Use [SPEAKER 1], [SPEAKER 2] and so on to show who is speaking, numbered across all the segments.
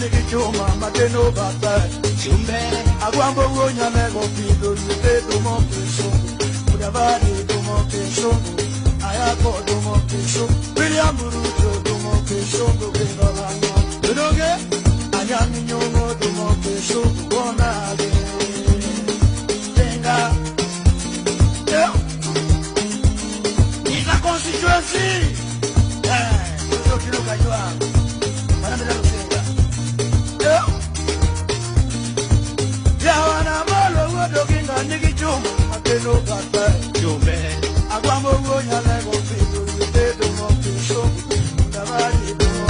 [SPEAKER 1] niki chuma mateno bata chumbe agwambo gonya nego pido de domo peso mudavadi domo peso ayako domo peso William Ruto domo peso gobengalanga doge anyami nyongo domo peso bona de tenga ni la constituency yo quiero cayuar para me lo tenga ya wana malo wodo kinga niki chuma mateno bata chumbe agwambo gonya nego pido de domo peso mudavadi domo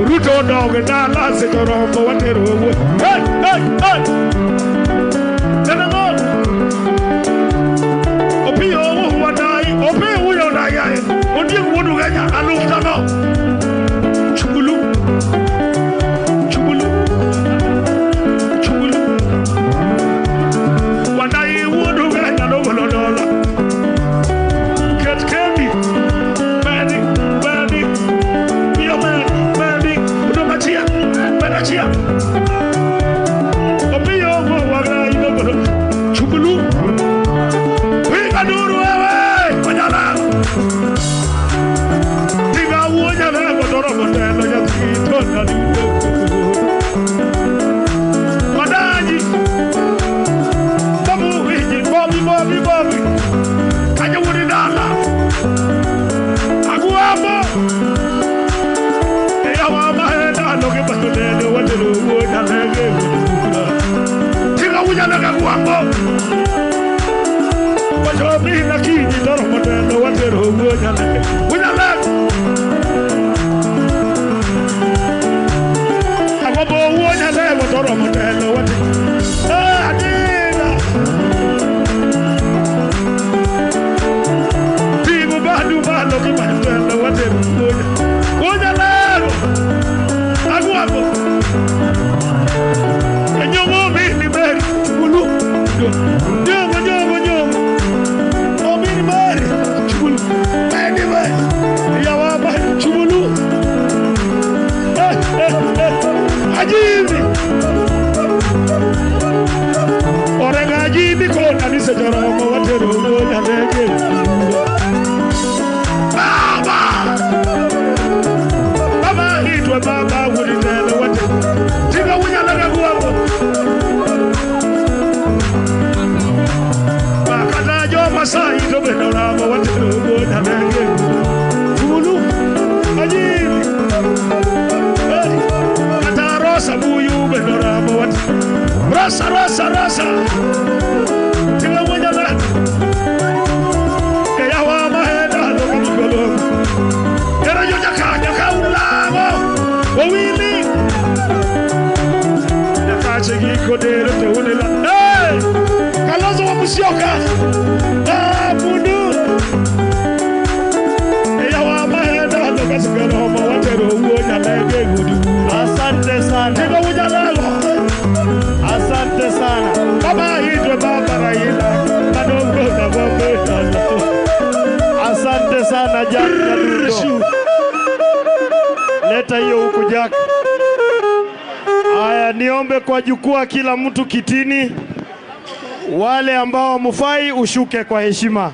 [SPEAKER 1] Ruto dog na la se joro mo watero wo hey hey hey tenamo opi o wadai opi wo yo na ya odi wo du ganya alu tano chubulu chubulu chubulu wadai wo du ganya no no no get candy Chia Opio wagra ino chubulu we kaduru wewe manyala diga wonya na godoro modelo ya kito na lindo madaji babu wiji bobi kanya wuri dala aguamo eyawa mahenda noge batulele wadelo wonya lege diga wonya na guambo wajobi na kini doro modelo wadelo wonya lege agabo wonya lege doro modelo wadelo adina digo badu balo ki batulele wadelo wonya lege aguamo enyomo mi beri ulu nyomo o mi beri ulu edi beri Rasa Tiga wajala Kaya wa maheda Lokalo Kera yo Jaka ulamo Wawili Jaka chegi kodero Teunela Hey Kalozo wa musioka Mundu Kaya wa maheda Lokalo Mawatero uonya lege gudu Asante sana Tiga wajala Asante sana Baba hidwe baba Raila Kadongo na bombe Asante sana Jack na Ruto Leta hiyo huku Jack. Aya, niombe kwa jukwaa kila mtu kitini. Wale ambao mufai ushuke kwa heshima.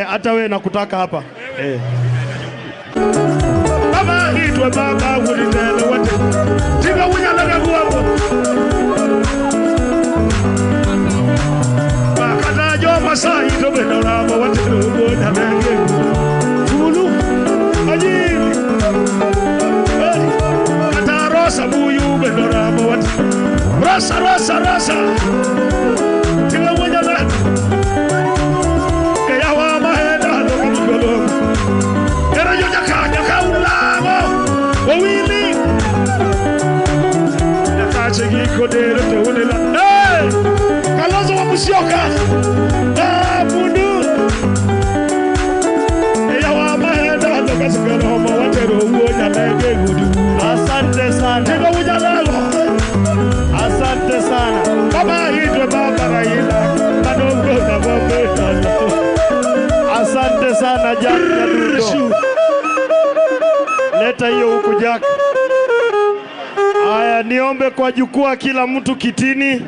[SPEAKER 1] Hata wewe nakutaka hapa. Baba hidwe baba ulitele wote Tiga unyalaga huwapo Bakata jo masai Tobe na urama wote Nubo na lege Kulu Ajili Kata rosa buyu Be na urama wote Rasa Tiga unyalaga Kaya wa maheda Lokalo Kera yo Jaka ulamo Wawili Jaka chegi kodero Teunela Hey Kalozo wa musioka Mundu Eya wa maheda Lokalo Mawatero uonya lege gudu Asante sana Tiga ujalalo Asante sana Baba hidwe baba Raila Kadongo na bombe Asante sana Jack na Ruto Leta hiyo huku Jack. Aya, niombe kwa jukwaa kila mtu kitini.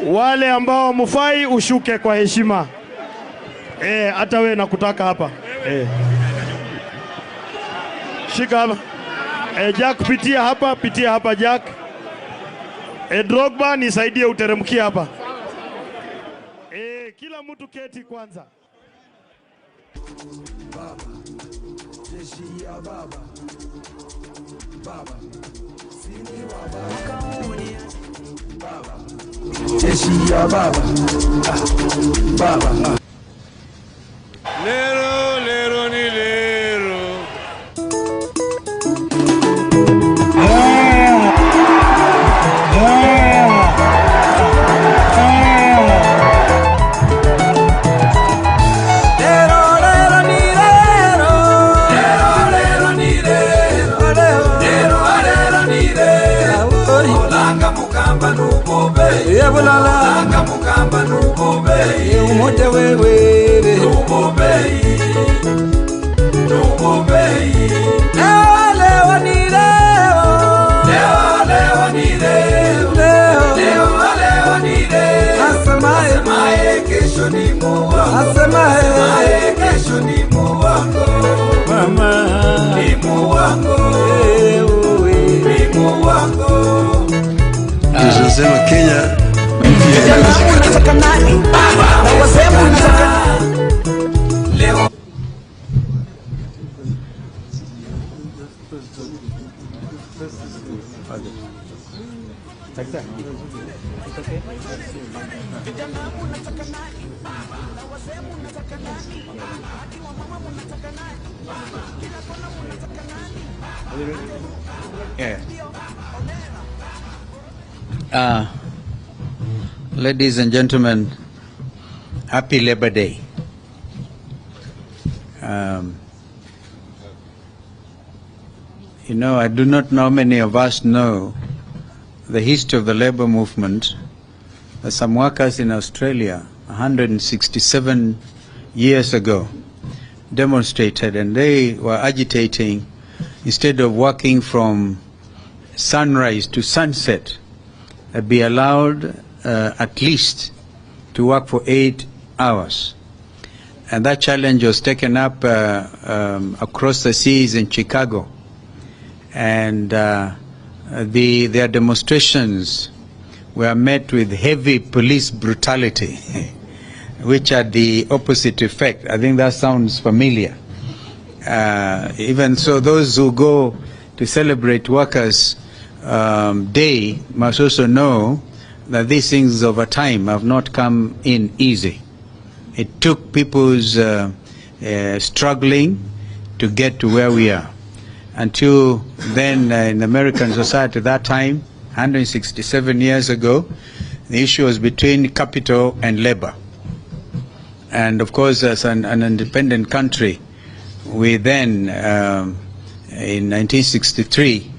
[SPEAKER 1] Wale ambao mufai ushuke kwa heshima. Hata wewe nakutaka hapa. Shika hapa. Jack pitia hapa Jack. Drogba nisaidie uteremkia hapa. Kila mtu keti kwanza. Baba. Jeshi ya baba. Baba. Sini wa baba. Baba. Jeshi ya baba. Baba. Lero ni lero. Olanga mukamba nubobei umote wewe nubobei leo ni leo asemaye kesho ni muwako asemaye kesho ni muwako mama ni muwako ni muwako tunasema Kenya unataka nani na wasema unataka leo
[SPEAKER 2] Ladies and gentlemen, happy Labor Day. You know, I do not know how many of us know the history of the labor movement. Some workers in Australia 167 years ago demonstrated, and they were agitating, instead of working from sunrise to sunset, be allowed at least to work for 8 hours. And that challenge was taken up across the seas in Chicago. And their demonstrations were met with heavy police brutality, which had the opposite effect. I think that sounds familiar. Even so, those who go to celebrate workers day must also know that these things over time have not come in easy. It took people's struggling to get to where we are. Until then, in American society at that time, 167 years ago, the issue was between capital and labor. And of course, as an independent country, we then, in 1963,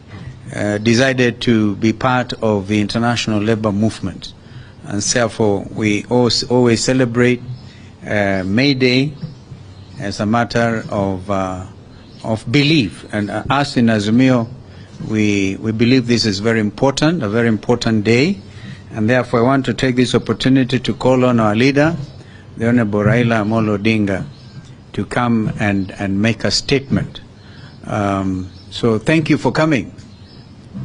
[SPEAKER 2] decided to be part of the international labor movement. And therefore, we always celebrate May Day as a matter of belief. And us in Azimio, we believe this is very important, a very important day. And therefore, I want to take this opportunity to call on our leader, the Honorable Raila Odinga, to come and make a statement. So thank you for coming.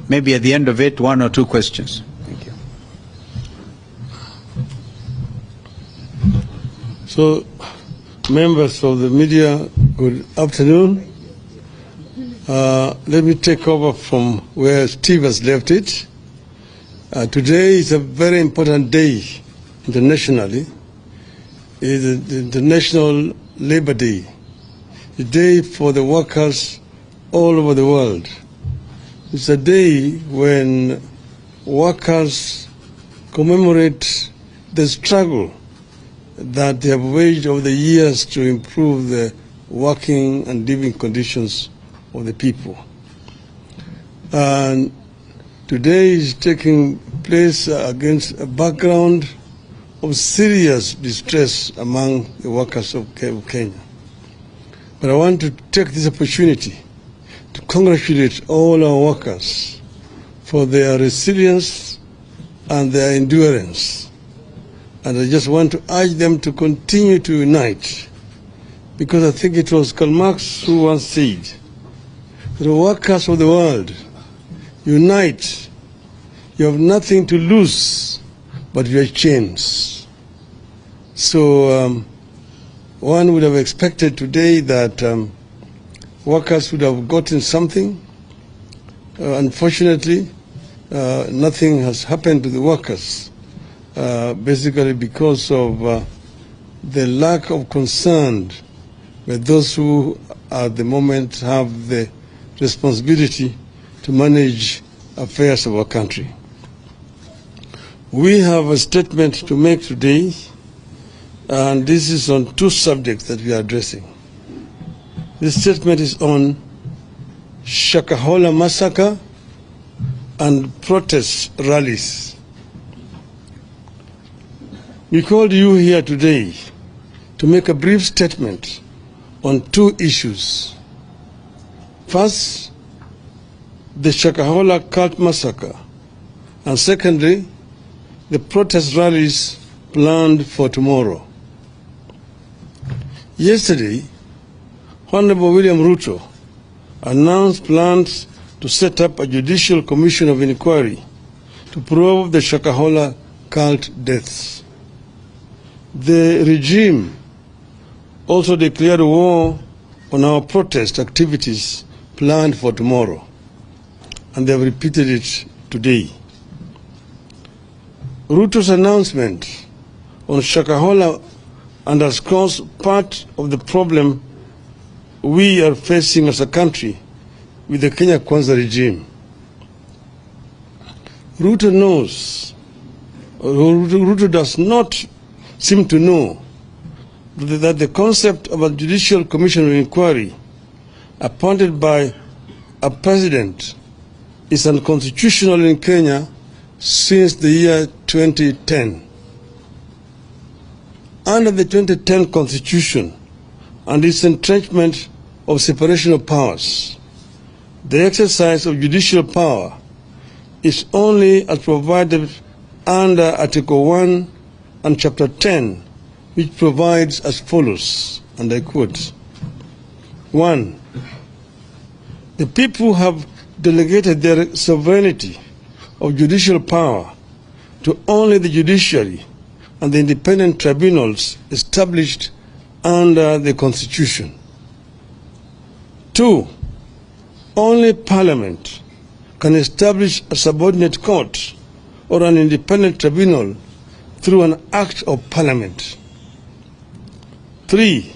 [SPEAKER 2] Maybe at the end of it, 1 or 2 questions. Thank you.
[SPEAKER 3] So, members of the media, good afternoon. Let me take over from where Steve has left it. Today is a very important day internationally. It is the International Labor Day, a day for the workers all over the world. It's a day when workers commemorate the struggle that they have waged over the years to improve the working and living conditions of the people. And today is taking place against a background of serious distress among the workers of Kenya. But I want to take this opportunity to congratulate all our workers for their resilience and their endurance. And I just want to urge them to continue to unite, because I think it was Karl Marx who once said, the workers of the world, unite. You have nothing to lose but your chains. So one would have expected today that workers would have gotten something. Unfortunately, nothing has happened to the workers, basically because of the lack of concern with those who at the moment have the responsibility to manage affairs of our country. We have a statement to make today, and this is on 2 subjects that we are addressing. This statement is on Shakahola massacre and protest rallies. We called you here today to make a brief statement on 2 issues. First, the Shakahola cult massacre, and secondly, the protest rallies planned for tomorrow. Yesterday, Honorable William Ruto announced plans to set up a judicial commission of inquiry to probe the Shakahola cult deaths. The regime also declared war on our protest activities planned for tomorrow, and they have repeated it today. Ruto's announcement on Shakahola underscores part of the problem we are facing as a country with the Kenya Kwanza regime. Ruto does not seem to know that the concept of a judicial commission of inquiry appointed by a president is unconstitutional in Kenya since the year 2010. Under the 2010 Constitution and its entrenchment of separation of powers, the exercise of judicial power is only as provided under Article 1 and Chapter 10, which provides as follows, and I quote, 1. The people have delegated their sovereignty of judicial power to only the judiciary and the independent tribunals established under the Constitution. 2. Only Parliament can establish a subordinate court or an independent tribunal through an act of parliament. 3.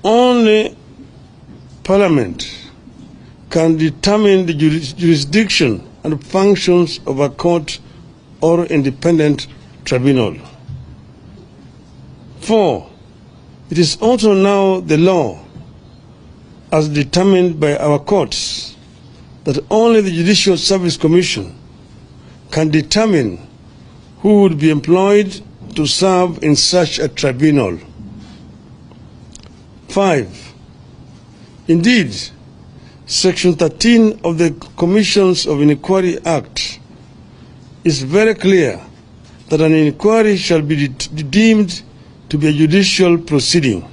[SPEAKER 3] Only parliament can determine the jurisdiction and functions of a court or independent tribunal. 4. It is also now the law, as determined by our courts, that only the Judicial Service Commission can determine who would be employed to serve in such a tribunal. 5. Indeed, Section 13 of the Commissions of Inquiry Act is very clear that an inquiry shall be deemed to be a judicial proceeding.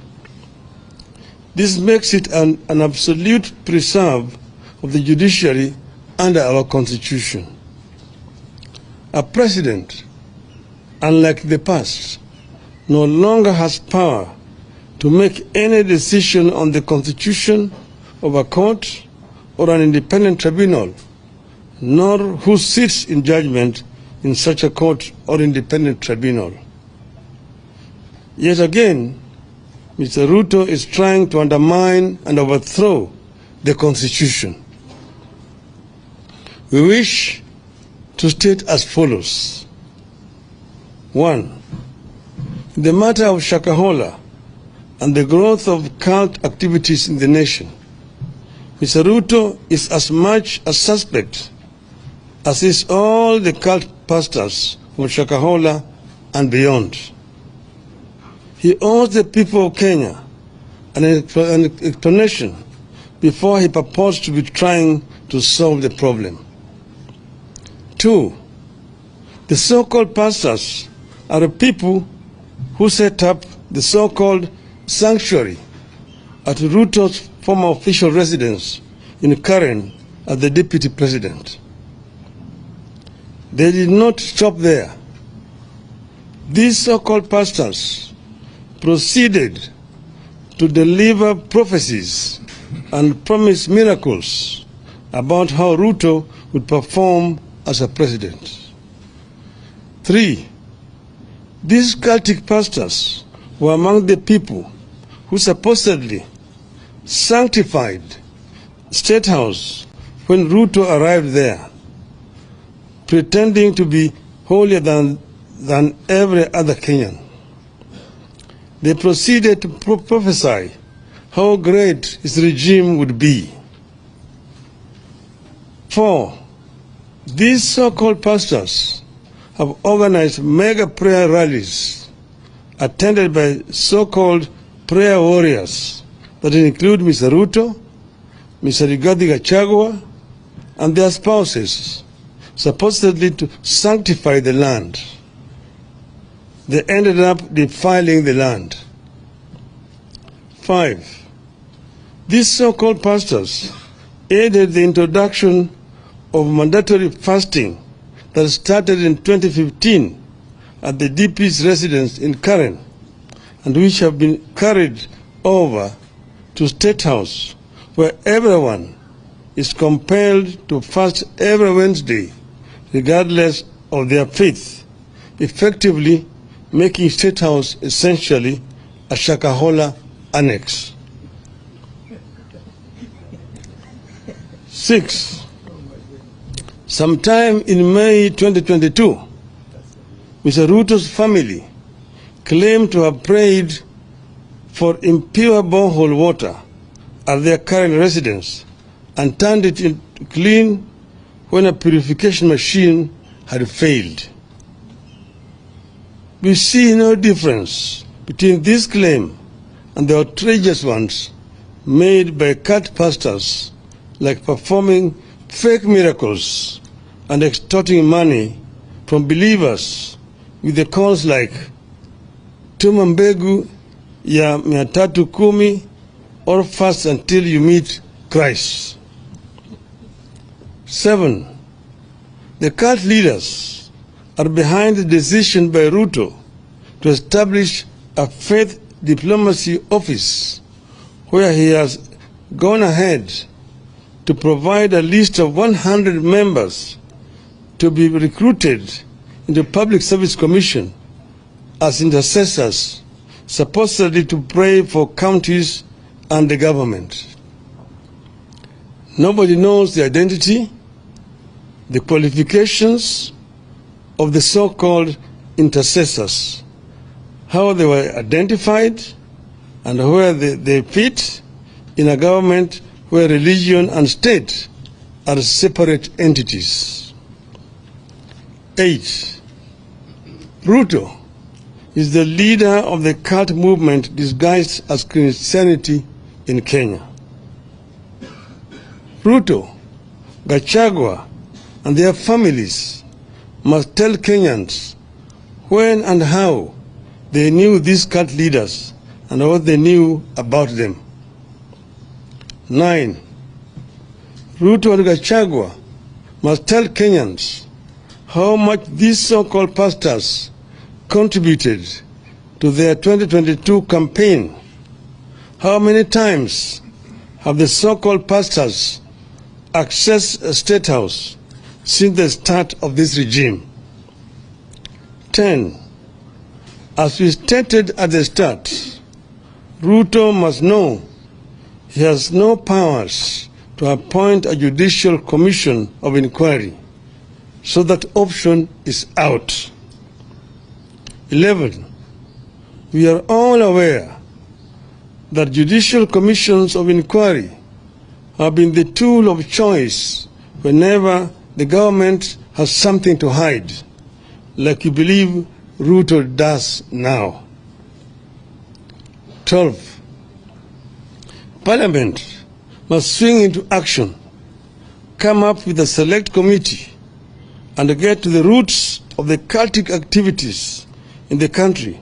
[SPEAKER 3] This makes it an absolute preserve of the judiciary under our Constitution. A president, unlike the past, no longer has power to make any decision on the constitution of a court or an independent tribunal, nor who sits in judgment in such a court or independent tribunal. Yet again, Mr. Ruto is trying to undermine and overthrow the Constitution. We wish to state as follows. 1. In the matter of Shakahola and the growth of cult activities in the nation, Mr. Ruto is as much a suspect as is all the cult pastors from Shakahola and beyond. He owes the people of Kenya an explanation before he purports to be trying to solve the problem. 2. The so-called pastors are the people who set up the so-called sanctuary at Ruto's former official residence in Karen as the deputy president. They did not stop there. These so-called pastors proceeded to deliver prophecies and promise miracles about how Ruto would perform as a president. 3. These cultic pastors were among the people who supposedly sanctified State House when Ruto arrived there, pretending to be holier than every other Kenyan. They proceeded to prophesy how great his regime would be. 4. These so-called pastors have organized mega prayer rallies attended by so-called prayer warriors that include Mr. Ruto, Mr. Rigathi Gachagua, and their spouses, supposedly to sanctify the land. They ended up defiling the land. 5. These so-called pastors aided the introduction of mandatory fasting that started in 2015 at the DP's residence in Karen, and which have been carried over to State House, where everyone is compelled to fast every Wednesday, regardless of their faith, effectively making State House essentially a Shakahola annex. 6. Sometime in May 2022, Mr. Ruto's family claimed to have prayed for impure borehole water at their current residence and turned it into clean when a purification machine had failed. We see no difference between this claim and the outrageous ones made by cult pastors, like performing fake miracles and extorting money from believers with the calls like tuma mbegu ya 310 or fast until you meet Christ. 7. The cult leaders are behind the decision by Ruto to establish a faith diplomacy office where he has gone ahead to provide a list of 100 members to be recruited into Public Service Commission as intercessors, supposedly to pray for counties and the government. Nobody knows the identity, the qualifications of the so-called intercessors, how they were identified, and where they fit in a government where religion and state are separate entities. 8. Ruto is the leader of the cult movement disguised as Christianity in Kenya. Ruto, Gachagua, and their families must tell Kenyans when and how they knew these cult leaders and what they knew about them. 9. Ruto and Gachagua must tell Kenyans how much these so-called pastors contributed to their 2022 campaign. How many times have the so-called pastors accessed a state house since the start of this regime? 10. As we stated at the start, Ruto must know he has no powers to appoint a judicial commission of inquiry, so that option is out. 11. We are all aware that judicial commissions of inquiry have been the tool of choice whenever the government has something to hide, like you believe Ruto does now. 12. Parliament must swing into action, come up with a select committee, and get to the roots of the cultic activities in the country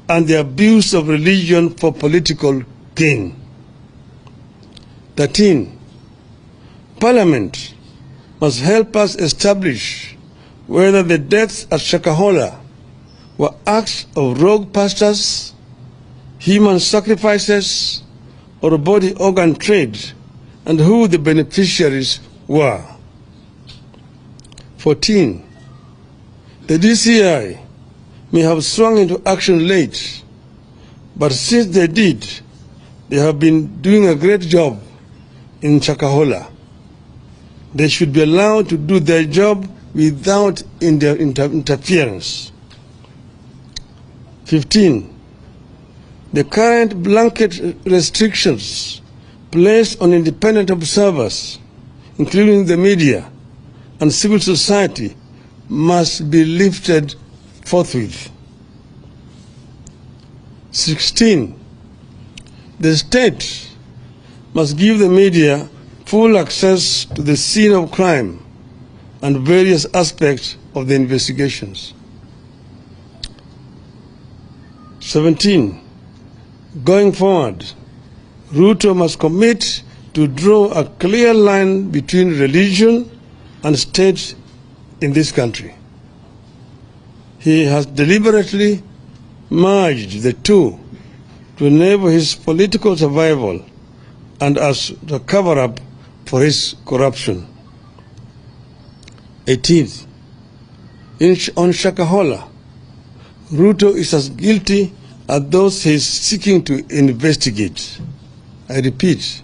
[SPEAKER 3] and the abuse of religion for political gain. 13. Parliament must help us establish whether the deaths at Shakahola were acts of rogue pastors, human sacrifices, or body organ trade, and who the beneficiaries were. 14. The DCI may have swung into action late, but since they did, they have been doing a great job in Shakahola. They should be allowed to do their job without interference. 15. The current blanket restrictions placed on independent observers, including the media and civil society, must be lifted forthwith. 16. The state must give the media full access to the scene of crime and various aspects of the investigations. 17. Going forward, Ruto must commit to draw a clear line between religion and state in this country. He has deliberately merged the two to enable his political survival and as the cover-up for his corruption. 18th, on Shakahola, Ruto is as guilty as those he is seeking to investigate. I repeat,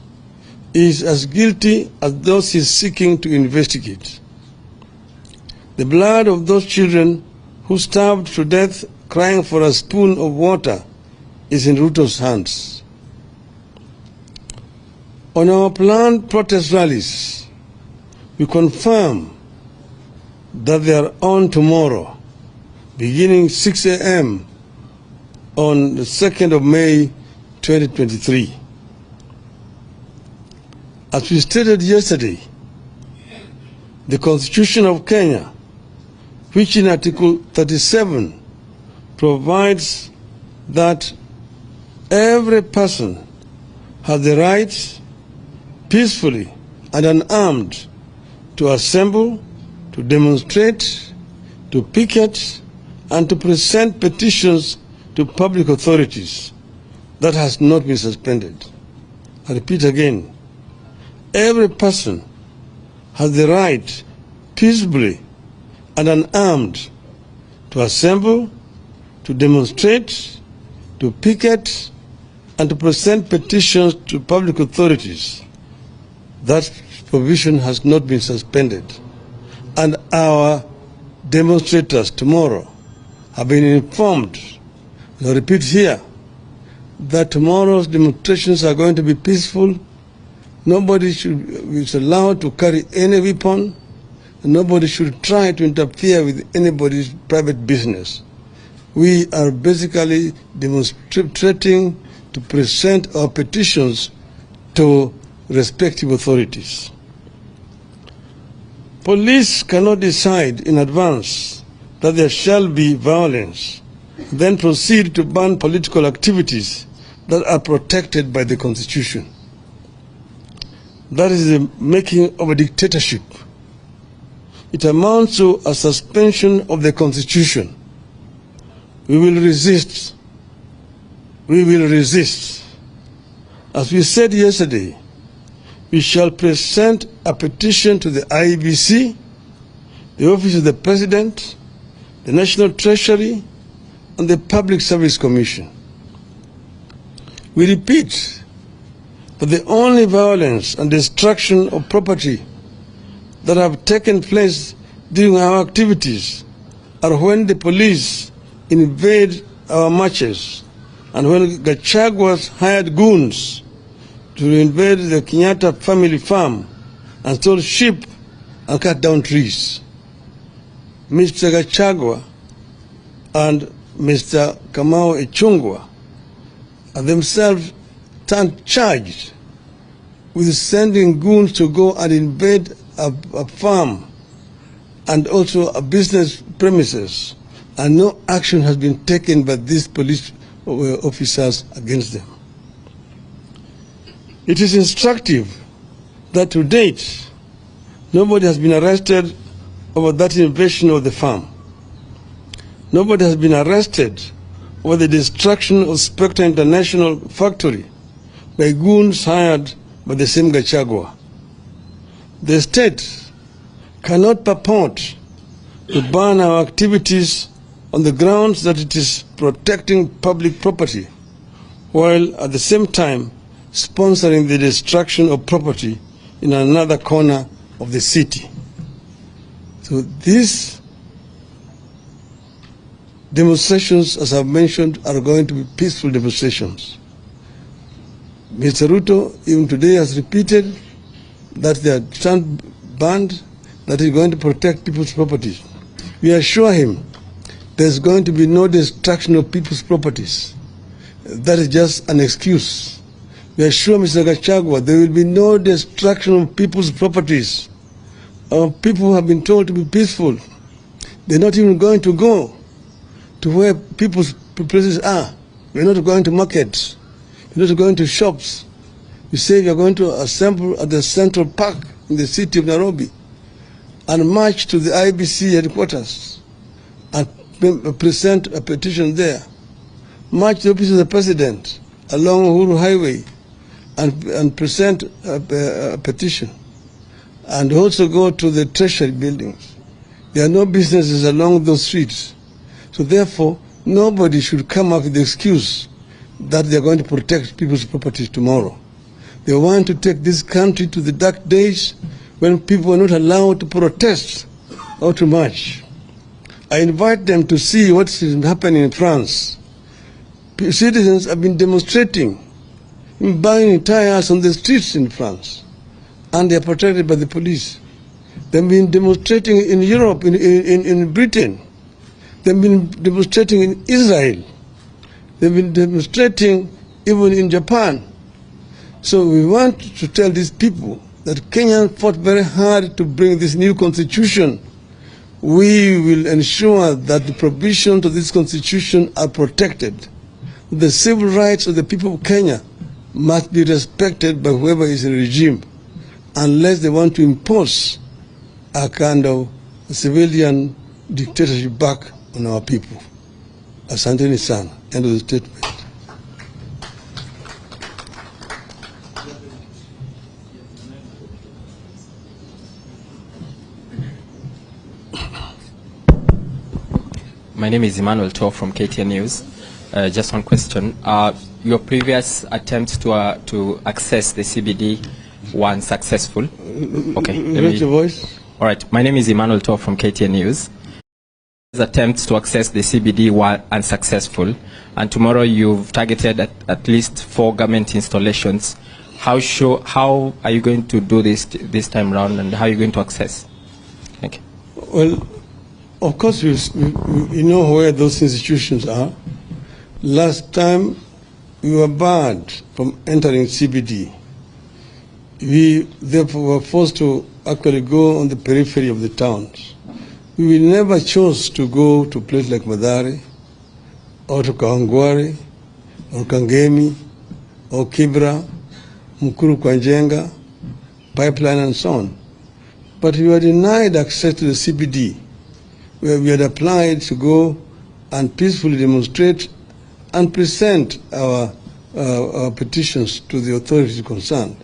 [SPEAKER 3] he is as guilty as those he is seeking to investigate. The blood of those children who starved to death crying for a spoon of water is in Ruto's hands. On our planned protest rallies, we confirm that they are on tomorrow, beginning 6 a.m. on the 2nd of May 2023. As we stated yesterday, the Constitution of Kenya, which in Article 37 provides that every person has the right peacefully and unarmed to assemble, to demonstrate, to picket, and to present petitions to public authorities, that has not been suspended. I repeat again, every person has the right peaceably and unarmed to assemble, to demonstrate, to picket, and to present petitions to public authorities. That provision has not been suspended. And our demonstrators tomorrow have been informed, and I repeat here, that tomorrow's demonstrations are going to be peaceful. Nobody is allowed to carry any weapon, and nobody should try to interfere with anybody's private business. We are basically demonstrating to present our petitions to respective authorities. Police cannot decide in advance that there shall be violence, then proceed to ban political activities that are protected by the Constitution. That is the making of a dictatorship. It amounts to a suspension of the Constitution. We will resist. We will resist. As we said yesterday, we shall present a petition to the IEBC, the Office of the President, the National Treasury, and the Public Service Commission. We repeat that the only violence and destruction of property that have taken place during our activities are when the police invade our marches and when Gachagua's hired goons to invade the Kenyatta family farm and stole sheep and cut down trees. Mr. Gachagua and Mr. Kamau Echungwa are themselves charged with sending goons to go and invade a farm and also a business premises, and no action has been taken by these police officers against them. It is instructive that to date, nobody has been arrested over that invasion of the farm. Nobody has been arrested over the destruction of Spectre International factory by goons hired by the same Gachagua. The state cannot purport to ban our activities on the grounds that it is protecting public property, while at the same time sponsoring the destruction of property in another corner of the city. So these demonstrations, as I've mentioned, are going to be peaceful demonstrations. Mr. Ruto, even today, has repeated that they are stand banned, that he's going to protect people's properties. We assure him there's going to be no destruction of people's properties. That is just an excuse. We assure Mr. Gachagua there will be no destruction of people's properties. Our people have been told to be peaceful. They're not even going to go to where people's places are. We're not going to markets. We're not going to shops. We say we are going to assemble at the Central Park in the city of Nairobi and march to the IBC headquarters and present a petition there. March to the office of the President along Uhuru Highway and present a petition. And also go to the Treasury buildings. There are no businesses along those streets. So therefore, nobody should come up with the excuse that they are going to protect people's properties tomorrow. They want to take this country to the dark days when people are not allowed to protest or to march. I invite them to see what is happening in France. Citizens have been demonstrating, buying tires on the streets in France, and they are protected by the police. They've been demonstrating in Europe, in Britain. They've been demonstrating in Israel. They've been demonstrating even in Japan. So we want to tell these people that Kenya fought very hard to bring this new constitution. We will ensure that the provisions of this constitution are protected. The civil rights of the people of Kenya must be respected by whoever is in the regime, unless they want to impose a kind of civilian dictatorship back on our people. Asanteni sana. End of the statement.
[SPEAKER 4] My name is Emmanuel Tor from KTN News. Just one question. Your previous attempts to access the CBD weren't successful. Okay.
[SPEAKER 3] Raise your voice.
[SPEAKER 4] All right. My name is Emmanuel Tor from KTN News. Attempts to access the CBD were unsuccessful, and tomorrow you've targeted at least 4 government installations. How are you going to do this time round, and how are you going to access? Thank you.
[SPEAKER 3] Well, of course, you know where those institutions are. Last time, we were barred from entering CBD. We therefore were forced to actually go on the periphery of the towns. We never chose to go to places like Madari, or to Kawangware, or Kangemi, or Kibra, Mukuru Kwanjenga, Pipeline, and so on. But we were denied access to the CBD, where we had applied to go and peacefully demonstrate and present our petitions to the authorities concerned.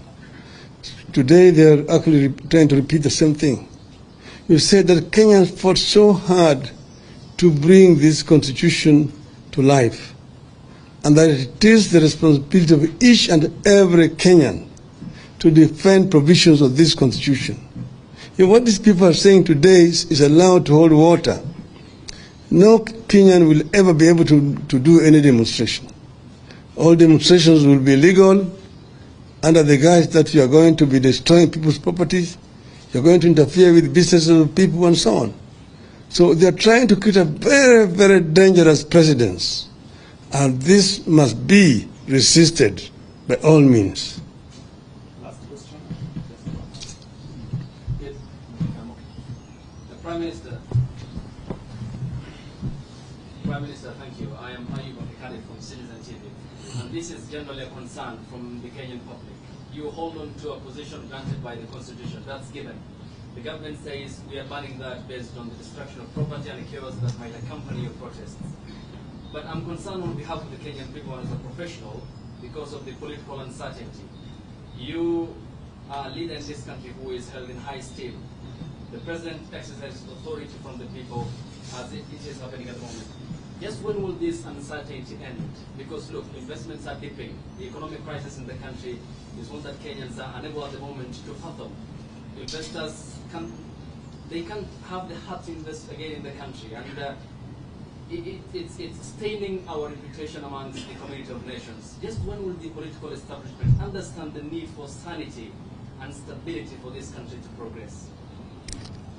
[SPEAKER 3] Today, they are actually trying to repeat the same thing. You said that Kenyans fought so hard to bring this constitution to life, and that it is the responsibility of each and every Kenyan to defend provisions of this constitution. What these people are saying today is allowed to hold water. No Kenyan will ever be able to do any demonstration. All demonstrations will be illegal under the guise that you are going to be destroying people's properties, you're going to interfere with businesses of people, and so on. So they are trying to create a very, very dangerous precedent, and this must be resisted by all means.
[SPEAKER 5] Last question. Yes. The Prime Minister. Prime Minister, thank you. I am Ayub Abdikari from Citizen TV, and this is generally a concern from the Kenyan public. You hold on to a position granted by the Constitution. That's given. The government says we are banning that based on the destruction of property and chaos that might accompany your protests. But I'm concerned on behalf of the Kenyan people as a professional because of the political uncertainty. You are a leader in this country who is held in high esteem. The president exercises authority from the people as it is happening at the moment. Just when will this uncertainty end? Because look, investments are dipping. The economic crisis in the country is one that Kenyans are unable at the moment to fathom. Investors can't have the heart to invest again in the country, and it's staining our reputation amongst the community of nations. Just when will the political establishment understand the need for sanity and stability for this country to progress?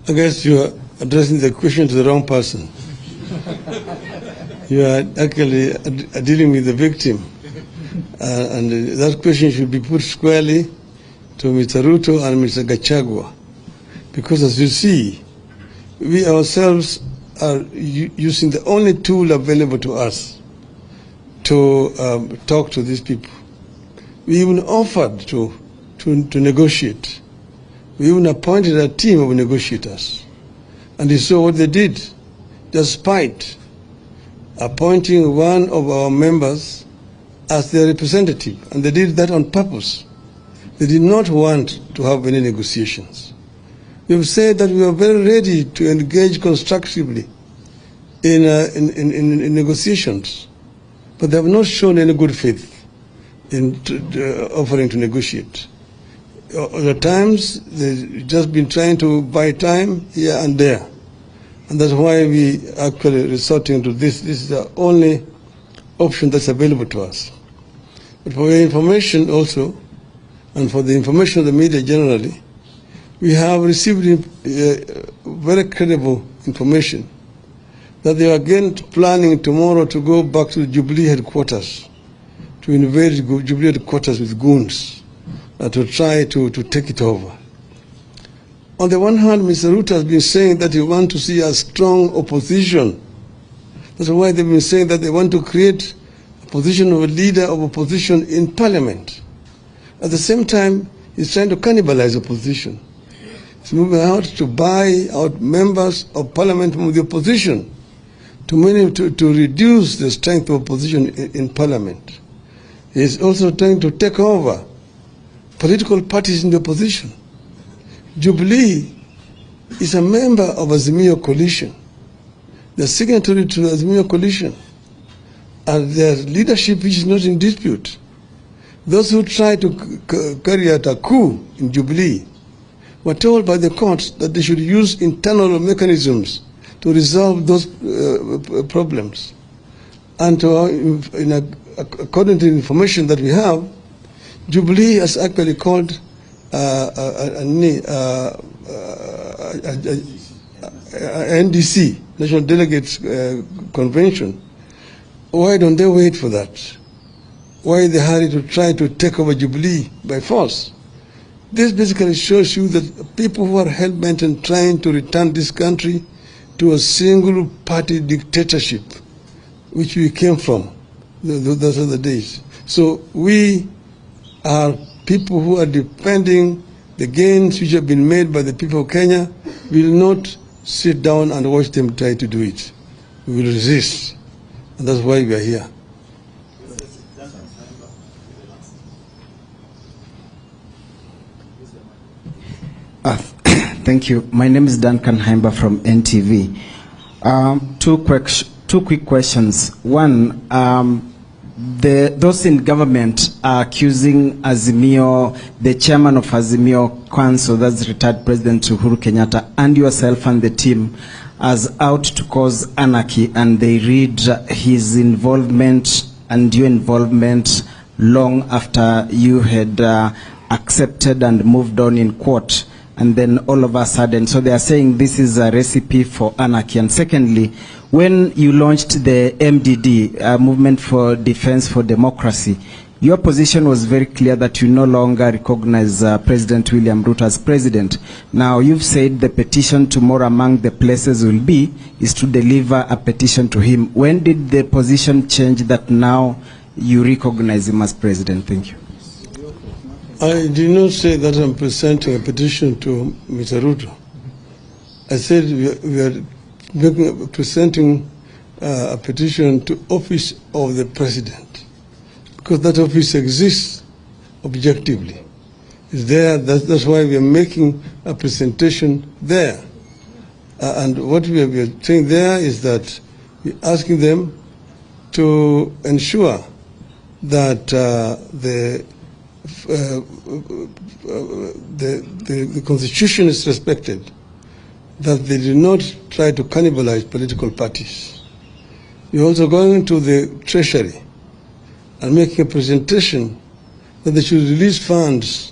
[SPEAKER 3] I guess you are addressing the question to the wrong person. You are actually dealing with the victim. And that question should be put squarely to Mr. Ruto and Mr. Gachagua. Because as you see, we ourselves are using the only tool available to us to talk to these people. We even offered to negotiate. We even appointed a team of negotiators. And you saw what they did, despite appointing one of our members as their representative. And they did that on purpose. They did not want to have any negotiations. We have said that we are very ready to engage constructively in negotiations, but they have not shown any good faith in offering to negotiate. At times, they've just been trying to buy time here and there. And that's why we actually resorting to this. This is the only option that's available to us. But for your information also, and for the information of the media generally, we have received very credible information that they are again planning tomorrow to go back to the Jubilee headquarters, to invade Jubilee headquarters with goons, to try to take it over. On the one hand, Mr. Ruto has been saying that he wants to see a strong opposition. That's why they've been saying that they want to create a position of a leader of opposition in parliament. At the same time, he's trying to cannibalize opposition. He's moving out to buy out members of parliament from the opposition to reduce the strength of opposition in parliament. He's also trying to take over political parties in the opposition. Jubilee is a member of Azimio coalition. They're signatory to the Azimio coalition, and their leadership which is not in dispute. Those who try to carry out a coup in Jubilee were told by the courts that they should use internal mechanisms to resolve those problems. And according to the information that we have, Jubilee has actually called NDC, National Delegates Convention. Why don't they wait for that? Why the hurry to try to take over Jubilee by force? This basically shows you that people who are hell-bent and trying to return this country to a single-party dictatorship, which we came from, those are the days. So we are people who are defending the gains which have been made by the people of Kenya. We will not sit down and watch them try to do it. We will resist, and that's why we are here.
[SPEAKER 6] Thank you. My name is Duncan Haimba from NTV. Two quick questions. One, those in government are accusing Azimio, the chairman of Azimio Council, that's retired President Uhuru Kenyatta, and yourself and the team as out to cause anarchy, and they read his involvement and your involvement long after you had accepted and moved on in court. And then all of a sudden, so they are saying this is a recipe for anarchy. And secondly, when you launched the MDD, Movement for Defense for Democracy, your position was very clear that you no longer recognize President William Ruto as president. Now, you've said the petition tomorrow among the places will be is to deliver a petition to him. When did the position change that now you recognize him as president? Thank you.
[SPEAKER 3] I did not say that I'm presenting a petition to Mr. Ruto. I said we are presenting a petition to office of the president, because that office exists objectively. It's there. That's why we are making a presentation there. And what we are saying there is that we're asking them to ensure that the Constitution is respected, that they do not try to cannibalize political parties. We're also going to the Treasury and making a presentation that they should release funds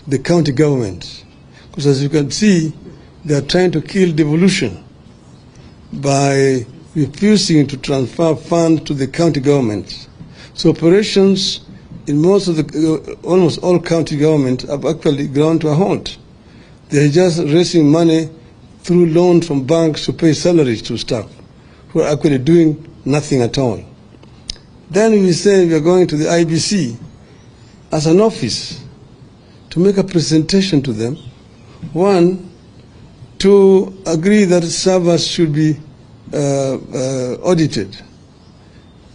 [SPEAKER 3] to the county governments, because as you can see, they are trying to kill devolution by refusing to transfer funds to the county governments. So operations in most of the, almost all county governments have actually ground to a halt. They're just raising money through loans from banks to pay salaries to staff who are actually doing nothing at all. Then we say we are going to the IBC as an office to make a presentation to them. One, to agree that servers should be audited.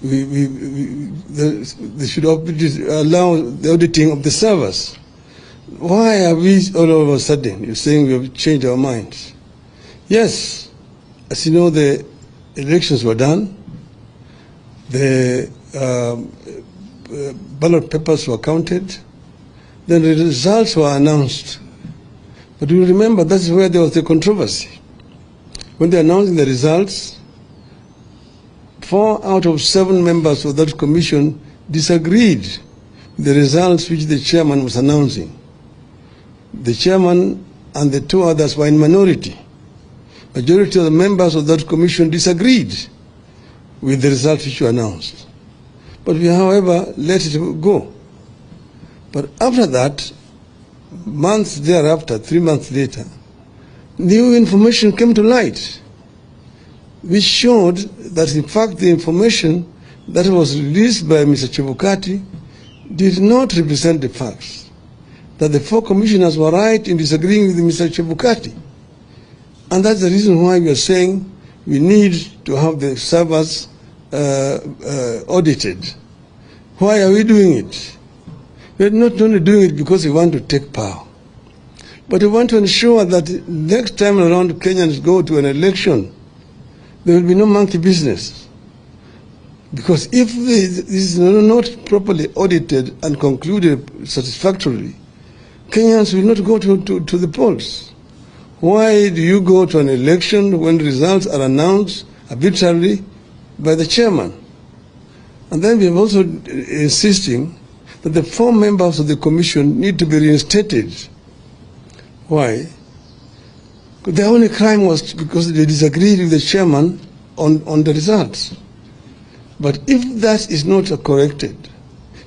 [SPEAKER 3] They should allow the auditing of the servers. Why are we all of a sudden, you're saying we have changed our minds? Yes, as you know, the elections were done, the ballot papers were counted, then the results were announced. But you remember, that's where there was the controversy. When they announced the results, 4 out of 7 members of that commission disagreed with the results which the chairman was announcing. The chairman and the 2 others were in minority. Majority of the members of that commission disagreed with the results which were announced. But we, however, let it go. But after that, months thereafter, 3 months later, new information came to light, which showed that in fact the information that was released by Mr. Chebukati did not represent the facts, that the 4 commissioners were right in disagreeing with Mr. Chebukati. And that's the reason why we are saying we need to have the servers audited. Why are we doing it? We're not only doing it because we want to take power, but we want to ensure that next time around Kenyans go to an election, there will be no monkey business. Because if this is not properly audited and concluded satisfactorily, Kenyans will not go to the polls. Why do you go to an election when results are announced arbitrarily by the chairman? And then we are also insisting that the 4 members of the commission need to be reinstated. Why? The only crime was because they disagreed with the chairman on the results. But if that is not corrected,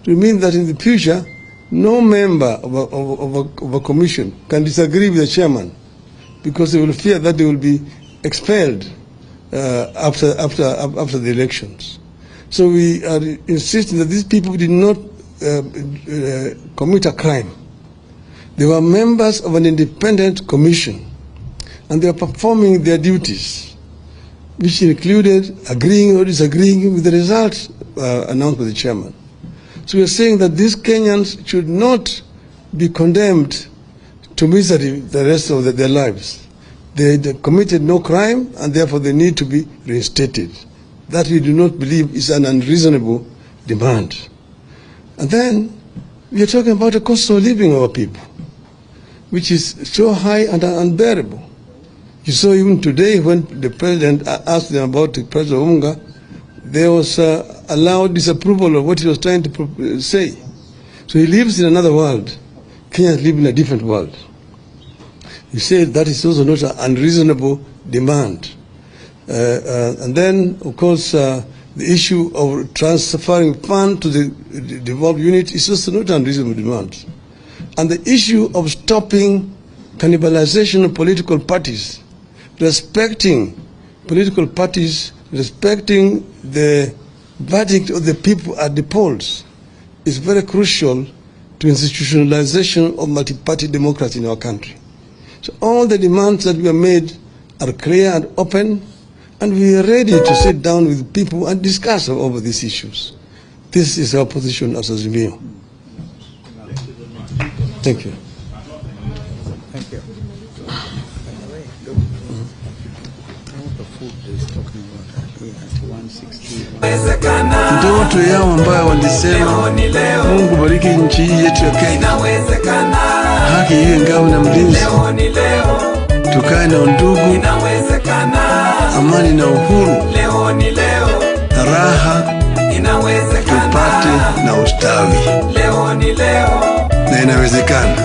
[SPEAKER 3] it will mean that in the future, no member of a commission can disagree with the chairman, because they will fear that they will be expelled after the elections. So we are insisting that these people did not commit a crime. They were members of an independent commission, and they are performing their duties, which included agreeing or disagreeing with the results announced by the chairman. So we are saying that these Kenyans should not be condemned to misery the rest of their lives. They committed no crime, and therefore they need to be reinstated. That we do not believe is an unreasonable demand. And then we are talking about the cost of living of our people, which is so high and unbearable. You saw even today when the president asked them about the President Odinga, there was a loud disapproval of what he was trying to say. So he lives in another world. Kenyans live in a different world. He said that is also not an unreasonable demand. And then, of course, the issue of transferring funds to the devolved unit is also not an unreasonable demand. And the issue of stopping cannibalization of political parties, respecting political parties, respecting the verdict of the people at the polls is very crucial to institutionalization of multi-party democracy in our country. So all the demands that we have made are clear and open, and we are ready to sit down with people and discuss over these issues. This is our position as Azimio. Thank you.
[SPEAKER 2] Thank you.
[SPEAKER 3] Ndio watu yao ambao walisema Mungu bariki nchi hii yetu ya Kenya, haki iwe ngao na mlinzi, tukae na undugu, amani na uhuru, raha tupate na ustawi, na inawezekana.